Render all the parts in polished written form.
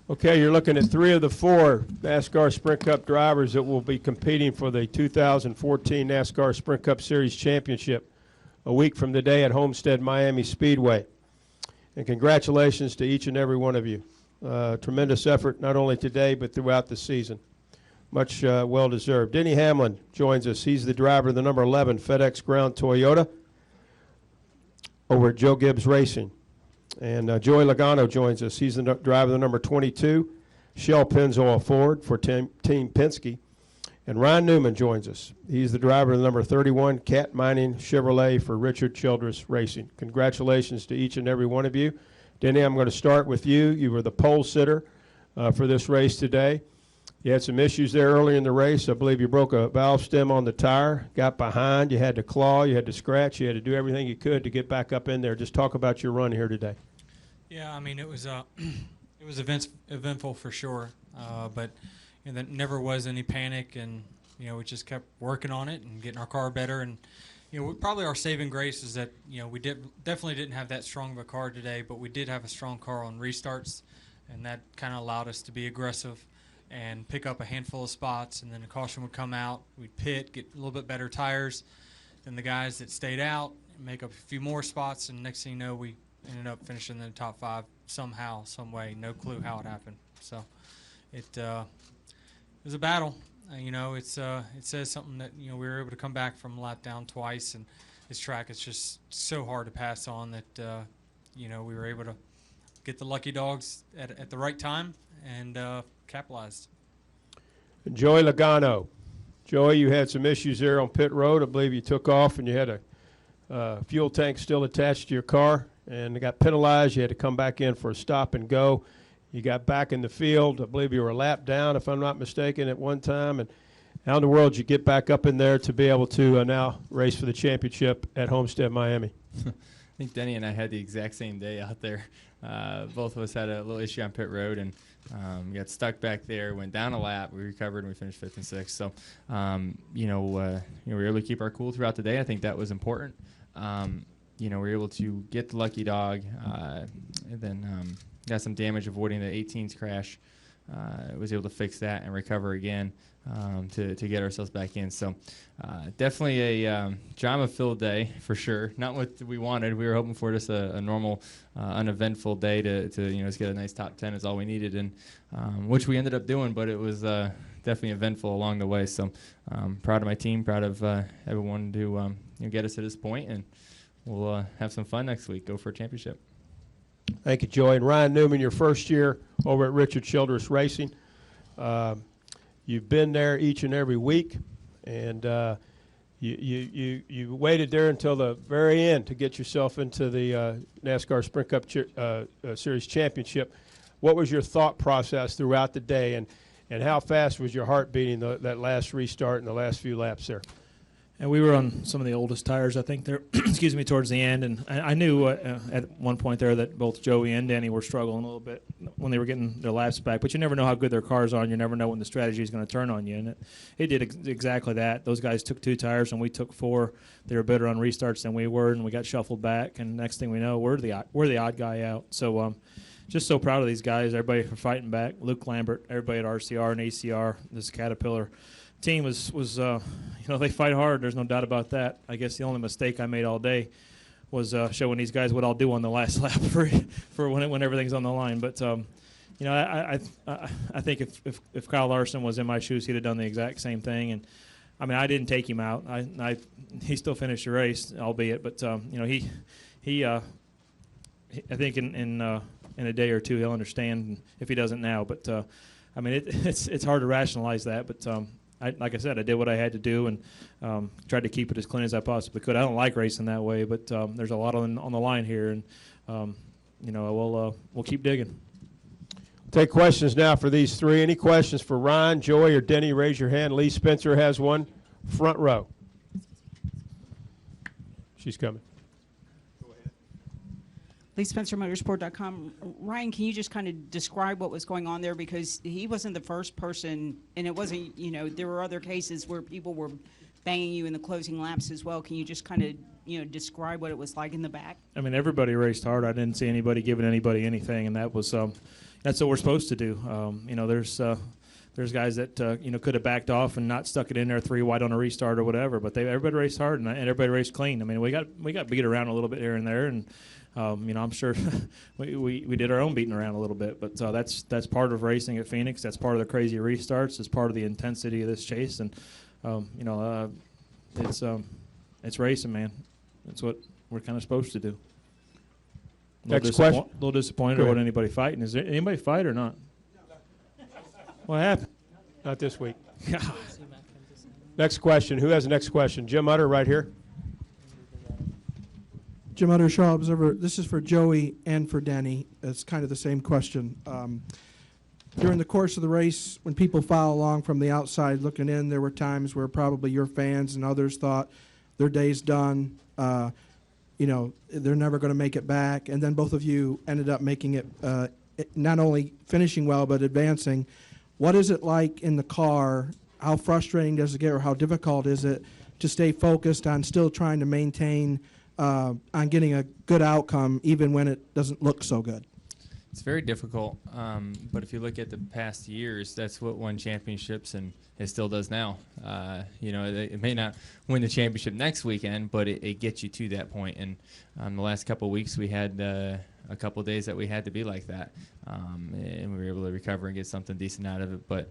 Okay, you're looking at 3 of the 4 NASCAR Sprint Cup drivers that will be competing for the 2014 NASCAR Sprint Cup Series Championship a week from today at Homestead Miami Speedway. And congratulations to each and every one of you. Tremendous effort not only today but throughout the season. Much well-deserved. Denny Hamlin joins us. He's the driver of the number 11 FedEx Ground Toyota over at Joe Gibbs Racing. And Joey Logano joins us. He's the driver of the number 22 Shell Pennzoil Ford for Team Penske. And Ryan Newman joins us. He's the driver of the number 31 Cat Mining Chevrolet for Richard Childress Racing. Congratulations to each and every one of you. Denny, I'm going to start with you. You were the pole sitter for this race today. You had some issues there early in the race. I believe you broke a valve stem on the tire, got behind, you had to claw, you had to scratch, you had to do everything you could to get back up in there. Just talk about your run here today. Yeah, I mean, it was eventful for sure, but there never was any panic, and we just kept working on it and getting our car better. And probably our saving grace is that we definitely didn't have that strong of a car today, but we did have a strong car on restarts, and that kind of allowed us to be aggressive and pick up a handful of spots, and then the caution would come out. We'd pit, get a little bit better tires than the guys that stayed out, make up a few more spots, and next thing you know, we ended up finishing in the top 5 somehow, some way. No clue how it happened. So it was a battle. It says something that we were able to come back from a lap down twice, and this track is just so hard to pass on that we were able to get the lucky dogs at the right time and capitalized. Joey Logano. Joey, you had some issues there on pit road. I believe you took off and you had a fuel tank still attached to your car and got penalized. You had to come back in for a stop and go. You got back in the field. I believe you were a lap down, if I'm not mistaken, at one time. And how in the world did you get back up in there to be able to now race for the championship at Homestead Miami? I think Denny and I had the exact same day out there. Both of us had a little issue on pit road and got stuck back there, went down a lap, we recovered, and we finished 5th and 6th. So, we were able to keep our cool throughout the day. I think that was important. We were able to get the lucky dog, and then got some damage avoiding the 18s crash. Was able to fix that and recover again to get ourselves back in. So definitely a drama-filled day for sure. Not what we wanted. We were hoping for just a normal, uneventful day to just get a nice top 10 is all we needed, and which we ended up doing. But it was definitely eventful along the way. So proud of my team, proud of everyone to get us to this point, and we'll have some fun next week. Go for a championship. Thank you, Joey. And Ryan Newman, your first year over at Richard Childress Racing. You've been there each and every week, and you waited there until the very end to get yourself into the NASCAR Sprint Cup Series Championship. What was your thought process throughout the day, and how fast was your heart beating that last restart and the last few laps there? And we were on some of the oldest tires, I think, there, towards the end. And I knew at one point there that both Joey and Denny were struggling a little bit when they were getting their laps back. But you never know how good their car's on. You never know when the strategy is going to turn on you. And it did exactly that. Those guys took 2 tires, and we took 4. They were better on restarts than we were, and we got shuffled back. And next thing we know, we're the odd guy out. So just so proud of these guys, everybody for fighting back. Luke Lambert, everybody at RCR and ACR, this Caterpillar team was they fight hard. There's no doubt about that. I guess the only mistake I made all day was showing these guys what I'll do on the last lap for when everything's on the line. But I think if Kyle Larson was in my shoes, he'd have done the exact same thing. And I mean, I didn't take him out. He still finished the race, albeit. But he I think in a day or two he'll understand if he doesn't now. But I mean, it's hard to rationalize that. But like I said, I did what I had to do and tried to keep it as clean as I possibly could. I don't like racing that way, but there's a lot on the line here, and we'll keep digging. Take questions now for these 3. Any questions for Ryan, Joey, or Denny? Raise your hand. Lee Spencer has one. Front row. She's coming. LeeSpencerMotorsport.com. Ryan, can you just kind of describe what was going on there? Because he wasn't the first person, and it wasn't, there were other cases where people were banging you in the closing laps as well. Can you just kind of, describe what it was like in the back? I mean, everybody raced hard. I didn't see anybody giving anybody anything, and that was, that's what we're supposed to do. There's guys that could have backed off and not stuck it in there 3 wide on a restart or whatever, but everybody raced hard and everybody raced clean. I mean, we got beat around a little bit here and there, and I'm sure we did our own beating around a little bit, but that's part of racing at Phoenix. That's part of the crazy restarts. It's part of the intensity of this chase, and it's racing, man. That's what we're kind of supposed to do. Next question. A little disappointed about anybody fighting. Is there anybody fight or not? What happened? Not this week. Next question. Who has the next question? Jim Utter right here. Jim Utter, Shaw Observer. This is for Joey and for Denny. It's kind of the same question. During the course of the race, when people follow along from the outside looking in, there were times where probably your fans and others thought their day's done. They're never going to make it back. And then both of you ended up making it, not only finishing well, but advancing. What is it like in the car? How frustrating does it get, or how difficult is it to stay focused on still trying to maintain on getting a good outcome even when it doesn't look so good? It's very difficult, but if you look at the past years, that's what won championships, and it still does now. It may not win the championship next weekend, but it gets you to that point. And the last couple of weeks, we had a couple of days that we had to be like that, and we were able to recover and get something decent out of it. But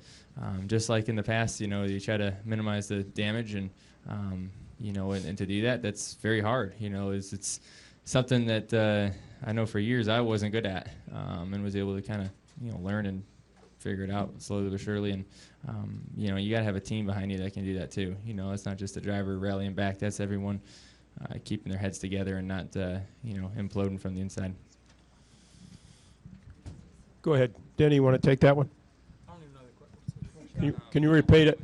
just like in the past, you try to minimize the damage, and and to do that, that's very hard. It's something that I know for years I wasn't good at, and was able to kind of learn and figure it out slowly but surely. And you got to have a team behind you that can do that too. It's not just the driver rallying back. That's everyone keeping their heads together and not imploding from the inside. Go ahead. Denny, you want to take that one? I don't even know the question. Can you repeat it?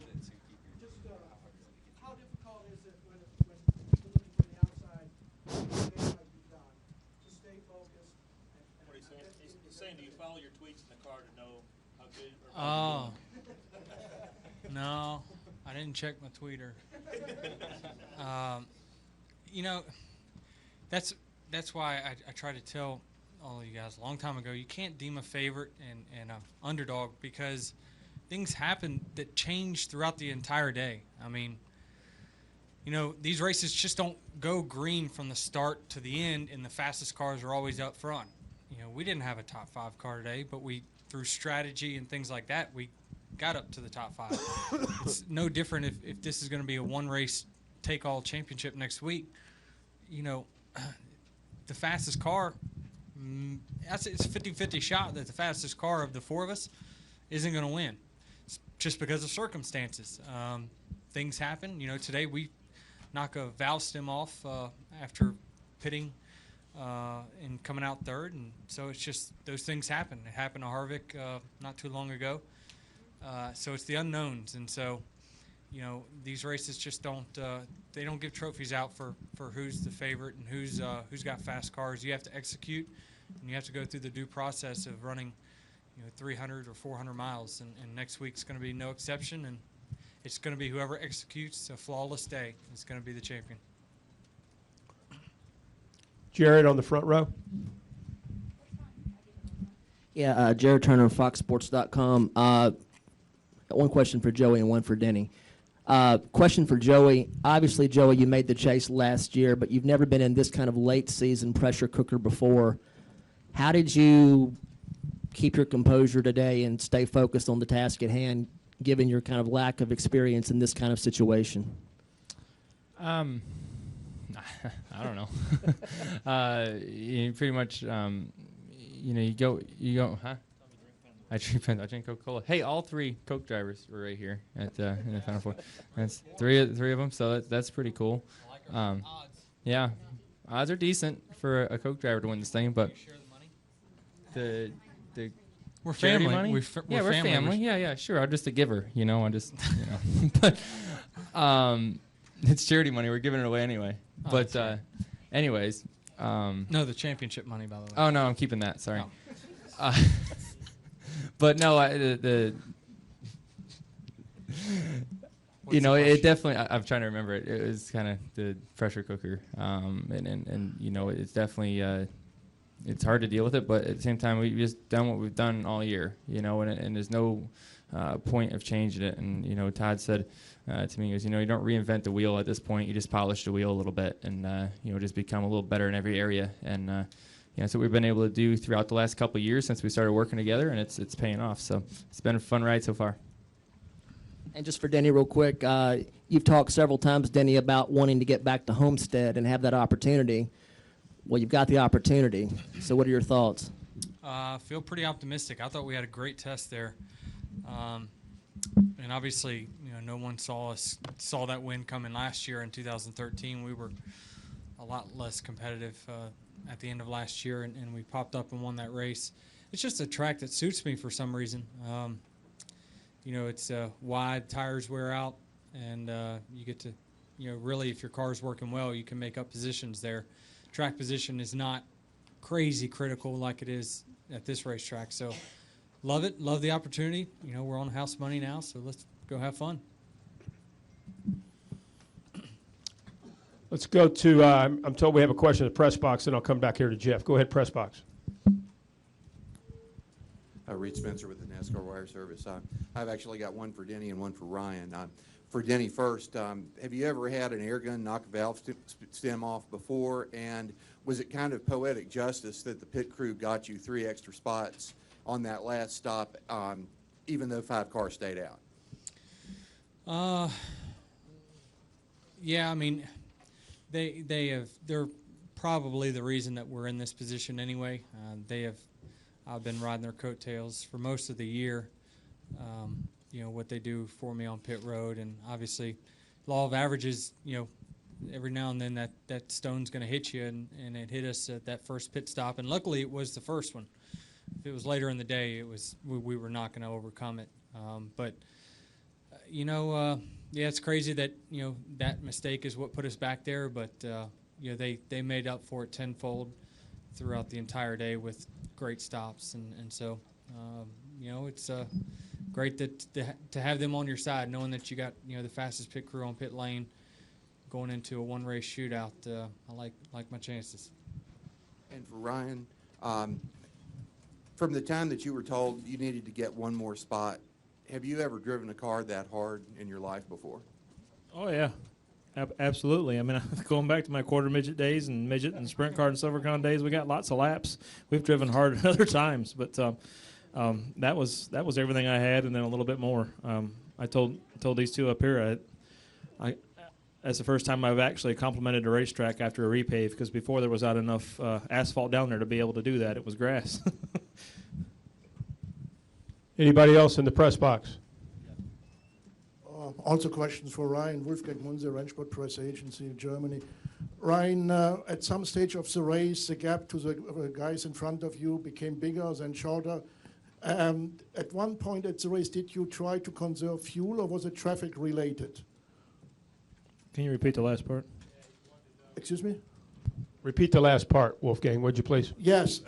How difficult is it when looking from the outside to stay focused? What he's saying, he's saying, do you follow your tweets in the car to know how good or Oh. No, I didn't check my Twitter. That's why I try to tell all of you guys a long time ago, you can't deem a favorite and an underdog, because things happen that change throughout the entire day. I mean, these races just don't go green from the start to the end, and the fastest cars are always up front. We didn't have a top 5 car today, but through strategy and things like that, we got up to the top 5. It's no different if this is going to be a one-race take-all championship next week. The fastest car, it's a 50-50 shot that the fastest car of the 4 of us isn't going to win. It's just because of circumstances. Things happen. Today we knock a valve stem off after pitting and coming out third, and so it's just those things happen. It happened to Harvick not too long ago. So it's the unknowns, and so these races just don't they don't give trophies out for who's the favorite and who's got fast cars. You have to execute, and you have to go through the due process of running 300 or 400 miles, and next week's going to be no exception, and it's going to be whoever executes a flawless day is going to be the champion. Jared on the front row. Yeah, Jared Turner, FoxSports.com. Got one question for Joey and one for Denny. Question for Joey. Obviously, Joey, you made the Chase last year, but you've never been in this kind of late season pressure cooker before. How did you keep your composure today and stay focused on the task at hand, given your kind of lack of experience in this kind of situation? I don't know. Pretty much, you go, huh? I drink Coca-Cola. Hey, all 3 Coke drivers were right here at in the Final Four. That's three of them, so that's pretty cool. Odds. Yeah, odds are decent for a Coke driver to win this thing, but the We're charity family. money? We're we're family. Yeah, sure. I'm just a giver, I'm just, but it's charity money. We're giving it away anyway. Oh, But anyways. No, the championship money, by the way. Oh no, I'm keeping that. Sorry. Oh. But no, it definitely. I'm trying to remember it. It was kind of the pressure cooker, and it's definitely it's hard to deal with it, but at the same time, we've just done what we've done all year, and there's no point of changing it. And, Todd said to me, he goes, you don't reinvent the wheel at this point. You just polish the wheel a little bit and, just become a little better in every area. And, that's what we've been able to do throughout the last couple of years since we started working together, and it's paying off. So it's been a fun ride so far. And just for Denny, real quick, you've talked several times, Denny, about wanting to get back to Homestead and have that opportunity. Well, you've got the opportunity. So what are your thoughts? I feel pretty optimistic. I thought we had a great test there. And obviously, no one saw that win coming last year in 2013. We were a lot less competitive at the end of last year, and we popped up and won that race. It's just a track that suits me for some reason. It's wide, tires wear out, and you get to, really, if your car's working well, you can make up positions there. Track position is not crazy critical like it is at this racetrack. So love it, love the opportunity. We're on house money now, so let's go have fun. Let's go to, I'm told we have a question in the press box, and I'll come back here to Jeff. Go ahead, press box. Reed Spencer with the NASCAR Wire Service. I've actually got one for Denny and one for Ryan. For Denny first, have you ever had an air gun knock a valve stem off before? And was it kind of poetic justice that the pit crew got you 3 extra spots on that last stop, even though 5 cars stayed out? Yeah, I mean, they're probably the reason that we're in this position anyway. I've been riding their coattails for most of the year. What they do for me on pit road, and obviously, law of averages. Every now and then that stone's going to hit you, and it hit us at that first pit stop. And luckily, it was the first one. If it was later in the day, we were not going to overcome it. Yeah, it's crazy that that mistake is what put us back there. But they made up for it tenfold throughout the entire day with great stops, and so it's great to have them on your side, knowing that you got the fastest pit crew on pit lane going into a one-race shootout. I like my chances. And for Ryan, from the time that you were told you needed to get one more spot, have you ever driven a car that hard in your life before? Oh, yeah. Absolutely. I mean, going back to my quarter midget days and midget and sprint car and SilverCon days, we got lots of laps. We've driven hard at other times, but that was everything I had, and then a little bit more. I told these two up here, that's the first time I've actually complimented a racetrack after a repave, because before there was not enough asphalt down there to be able to do that. It was grass. Anybody else in the press box? Also questions for Ryan. Wolfgang Munze, Rennsport Press Agency in Germany. Ryan, at some stage of the race, the gap to the guys in front of you became bigger than shorter. At one point at the race, did you try to conserve fuel, or was it traffic related? Can you repeat the last part? Excuse me? Repeat the last part, Wolfgang, would you please? Yes.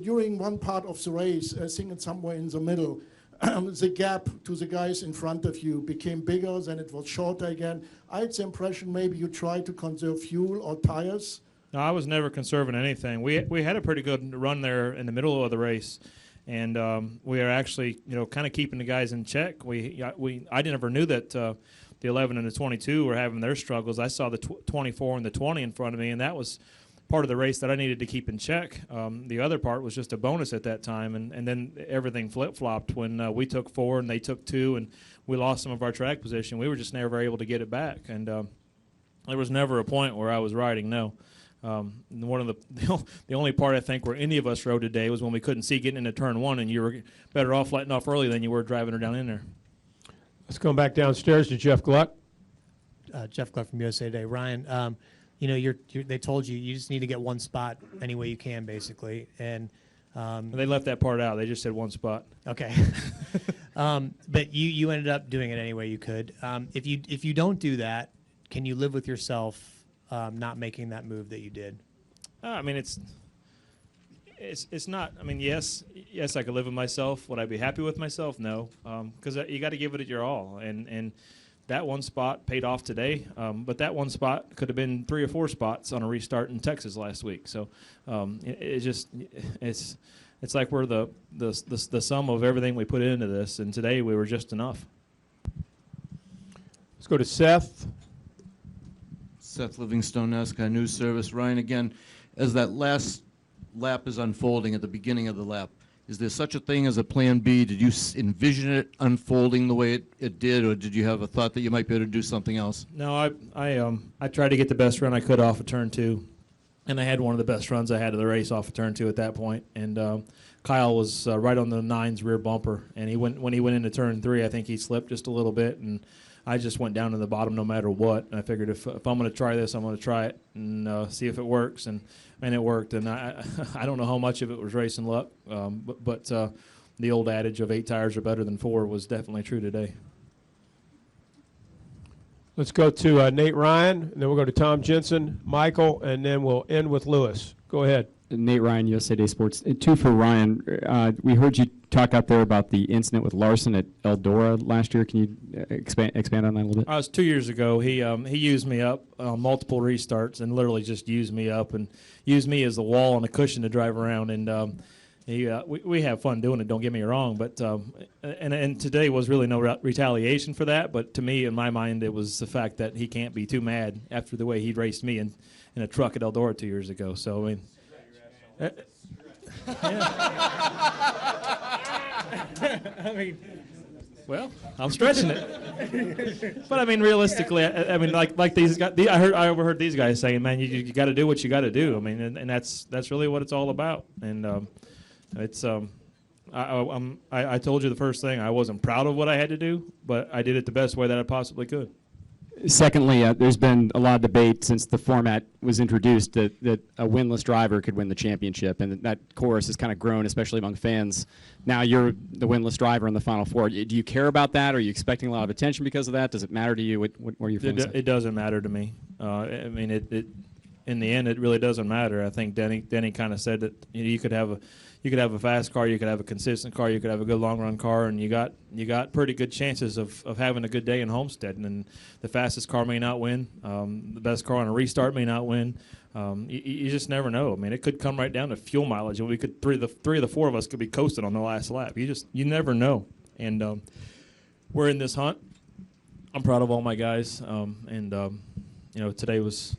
During one part of the race, I think it's somewhere in the middle, the gap to the guys in front of you became bigger, then it was shorter again. I had the impression maybe you tried to conserve fuel or tires. No, I was never conserving anything. We had a pretty good run there in the middle of the race, and we are actually kind of keeping the guys in check. I never knew that the 11 and the 22 were having their struggles. I saw the 24 and the 20 in front of me, and that was part of the race that I needed to keep in check. The other part was just a bonus at that time, and then everything flip-flopped when we took 4 and they took 2, and we lost some of our track position. We were just never able to get it back, and there was never a point where I was riding, no. One of the only part I think where any of us rode today was when we couldn't see getting into turn 1, and you were better off letting off early than you were driving her down in there. Let's go back downstairs to Jeff Gluck. Jeff Gluck from USA Today. Ryan, they told you just need to get one spot any way you can, basically, and they left that part out. They just said one spot. Okay, but you ended up doing it any way you could. If you don't do that, can you live with yourself not making that move that you did? I mean, it's not. I mean, yes, I could live with myself. Would I be happy with myself? No, because you got to give it your all, and that one spot paid off today, but that one spot could have been 3 or 4 spots on a restart in Texas last week. So it's like we're the sum of everything we put into this, and today we were just enough. Let's go to Seth. Seth Livingstone, NASCAR News Service. Ryan, again, as that last lap is unfolding at the beginning of the lap, is there such a thing as a plan B? Did you envision it unfolding the way it did, or did you have a thought that you might be able to do something else? No, I tried to get the best run I could off of turn 2, and I had one of the best runs I had of the race off of turn 2 at that point. And Kyle was right on the 9's rear bumper, and when he went into turn 3, I think he slipped just a little bit, and I just went down to the bottom no matter what. And I figured if I'm going to try this, I'm going to try it and see if it works. And it worked. And I don't know how much of it was racing luck, but the old adage of 8 tires are better than 4 was definitely true today. Let's go to Nate Ryan, and then we'll go to Tom Jensen, Michael, and then we'll end with Lewis. Go ahead. Nate Ryan, USA Today Sports. 2 for Ryan. We heard you talk out there about the incident with Larson at Eldora last year. Can you expand on that a little bit? It was 2 years ago. He used me up multiple restarts and literally just used me up and used me as the wall and a cushion to drive around. And we have fun doing it. Don't get me wrong, but and today was really no retaliation for that. But to me, in my mind, it was the fact that he can't be too mad after the way he raced me in a truck at Eldora 2 years ago. So I mean. I mean, well, I'm stretching it, but I mean, realistically, I mean, like these guys, I overheard these guys saying, "Man, you got to do what you got to do." I mean, and that's really what it's all about. And it's I told you the first thing, I wasn't proud of what I had to do, but I did it the best way that I possibly could. Secondly, there's been a lot of debate since the format was introduced that a winless driver could win the championship, and that chorus has kind of grown, especially among fans. Now you're the winless driver in the Final Four. Do you care about that? Are you expecting a lot of attention because of that? Does it matter to you? What are your feelings? It doesn't matter to me. I mean, it in the end, it really doesn't matter. I think Denny kind of said that you could have a fast car, you could have a consistent car, you could have a good long run car, and you got pretty good chances of having a good day in Homestead. And the fastest car may not win, the best car on a restart may not win. You just never know. I mean, it could come right down to fuel mileage, and we could three of the four of us could be coasting on the last lap. You never know. And we're in this hunt. I'm proud of all my guys, you know, today was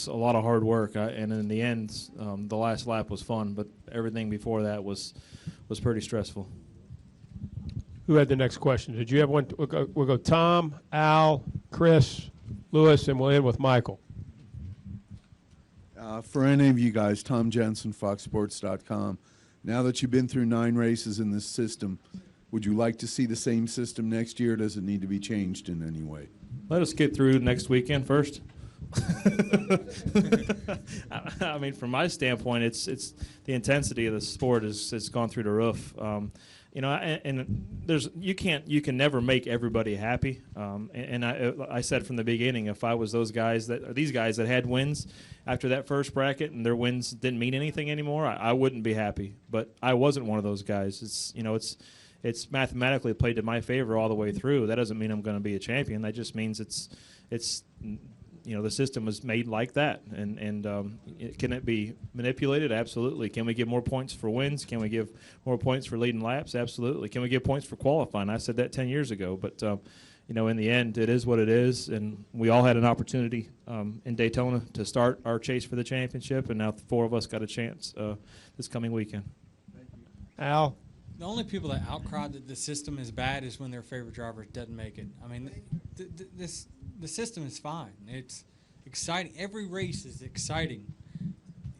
a lot of hard work, and in the end, the last lap was fun, but everything before that was pretty stressful. Who had the next question? Did you have one? We'll go Tom, Al, Chris, Lewis, and we'll end with Michael. For any of you guys, Tom Jensen, FoxSports.com. Now that you've been through 9 races in this system, would you like to see the same system next year, or does it need to be changed in any way? Let us get through next weekend first. I mean, from my standpoint, it's the intensity of the sport has gone through the roof. You know, and you can never make everybody happy. And I said from the beginning, if I was these guys that had wins after that first bracket and their wins didn't mean anything anymore, I wouldn't be happy. But I wasn't one of those guys. It's mathematically played to my favor all the way through. That doesn't mean I'm going to be a champion. That just means it's you know, the system was made like that. And can it be manipulated? Absolutely. Can we give more points for wins? Can we give more points for leading laps? Absolutely. Can we give points for qualifying? I said that 10 years ago. But, you know, in the end, it is what it is. And we all had an opportunity in Daytona to start our chase for the championship. And now the 4 of us got a chance this coming weekend. Al? The only people that outcry that the system is bad is when their favorite driver doesn't make it. I mean, the system is fine. It's exciting. Every race is exciting.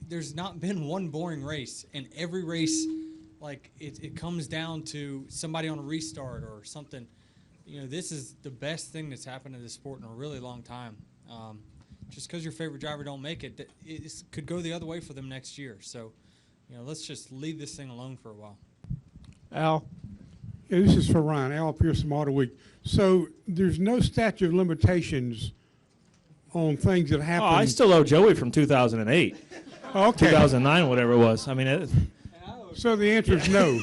There's not been one boring race, and every race, like it comes down to somebody on a restart or something. You know, this is the best thing that's happened to this sport in a really long time. Just because your favorite driver don't make it, it could go the other way for them next year. So, you know, let's just leave this thing alone for a while. Al? Yeah, this is for Ryan. Al Pierce from Auto Week. So there's no statute of limitations on things that happen. Oh, I still owe Joey from 2008. Okay. 2009, whatever it was. I mean, so the answer is no.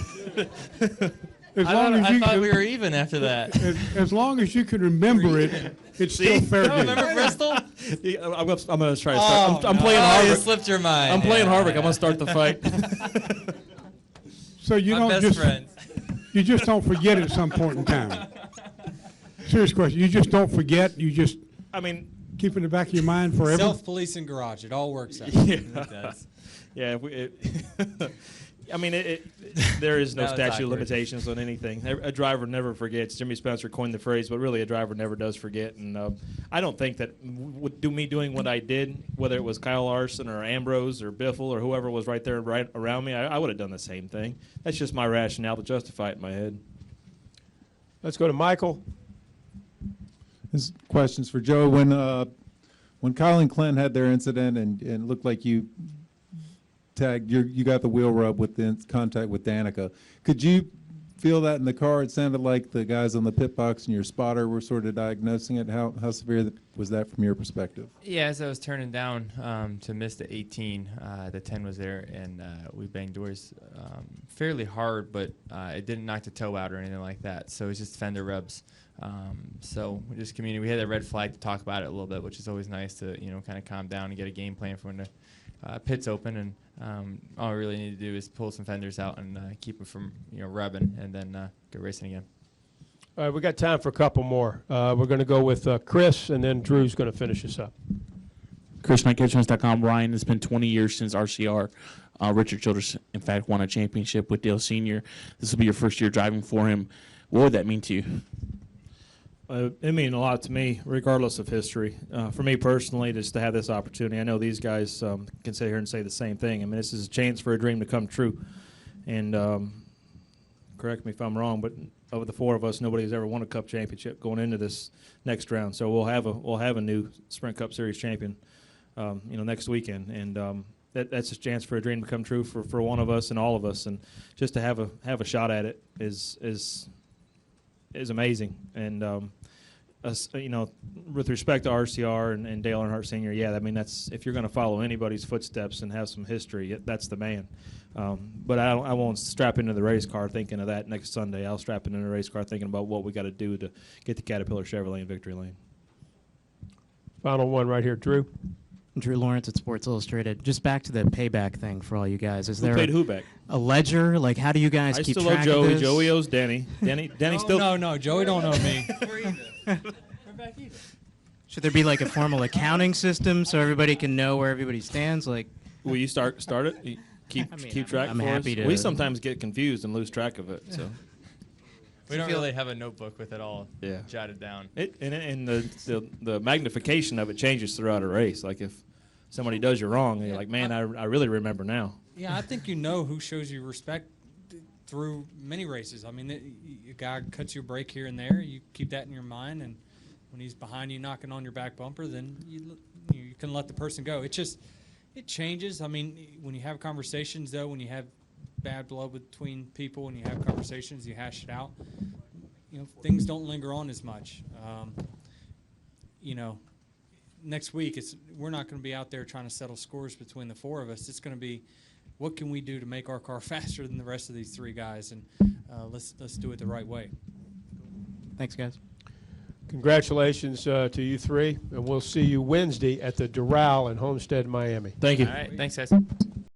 As long as I you thought can- we were even after that. As long as you can remember it, it's still fair You game. don't remember Bristol? I'm going to try to start. I'm playing Oh, Harvick. you slipped your mind. I'm playing Yeah, Harvick. yeah. I'm going to start the fight. So you My don't best just friends. you just don't forget at some point in time. Serious question. You just don't forget. You just I mean, keep it in the back of your mind forever. Self-policing garage. It all works out. Yeah. It does. Yeah, I mean, there is no Now it's statute of awkward. limitations on anything. A driver never forgets. Jimmy Spencer coined the phrase, but really a driver never does forget. And I don't think that me doing what I did, whether it was Kyle Larson or Ambrose or Biffle or whoever was right there right around me, I would have done the same thing. That's just my rationale to justify it in my head. Let's go to Michael. This question's for Joe. When Kyle and Clint had their incident and it looked like you tagged, you got the wheel rub with the contact with Danica. Could you feel that in the car? It sounded like the guys on the pit box and your spotter were sort of diagnosing it. How severe was that from your perspective? Yeah, as I was turning down to miss the 18, the 10 was there, and we banged doors fairly hard, but it didn't knock the toe out or anything like that. So it was just fender rubs. So we just communicated. We had a red flag to talk about it a little bit, which is always nice to kind of calm down and get a game plan for when the pit's open. And all we really need to do is pull some fenders out and keep them from rubbing, and then go racing again. All right, we got time for a couple more. We're going to go with Chris, and then Drew's going to finish us up. ChrisMikeHitchens.com. Ryan, it's been 20 years since RCR. Richard Childress, in fact, won a championship with Dale Sr. This will be your first year driving for him. What would that mean to you? It means a lot to me, regardless of history. For me personally, just to have this opportunity. I know these guys can sit here and say the same thing. I mean, this is a chance for a dream to come true. And correct me if I'm wrong, but of the four of us, nobody's ever won a Cup championship going into this next round. So we'll have a new Sprint Cup Series champion, next weekend. And that's a chance for a dream to come true for one of us and all of us. And just to have a shot at it is amazing. And with respect to RCR and Dale Earnhardt Sr., yeah, I mean, that's, if you're going to follow anybody's footsteps and have some history, that's the man. But I won't strap into the race car thinking of that next Sunday. I'll strap into the race car thinking about what we got to do to get the Caterpillar Chevrolet in victory lane. Final one right here, Drew. Drew Lawrence at Sports Illustrated. Just back to the payback thing for all you guys. Is Who there paid who back? a ledger? Like, how do you guys I keep still track owe Joey. of this? Joey owes Denny. Denny still. No, Joey don't know me. Should there be like a formal accounting system so everybody can know where everybody stands? Like, Will you start it? You keep track I'm for happy us? to. We sometimes get confused and lose track of it. So. We don't really have a notebook with it all Yeah. jotted down. And the magnification of it changes throughout a race. Like if somebody does you wrong, you're like, man, I really remember now. Yeah, I think you know who shows you respect through many races. I mean, a guy cuts you a break here and there. You keep that in your mind, and when he's behind you knocking on your back bumper, then you can let the person go. It changes. I mean, when you have conversations, though, when you have bad blood between people, when you have conversations, you hash it out. Things don't linger on as much. Next week, we're not going to be out there trying to settle scores between the four of us. It's going to be, what can we do to make our car faster than the rest of these three guys, and let's do it the right way. Thanks, guys. Congratulations to you three, and we'll see you Wednesday at the Doral in Homestead, Miami. Thank you. All right, thanks, guys.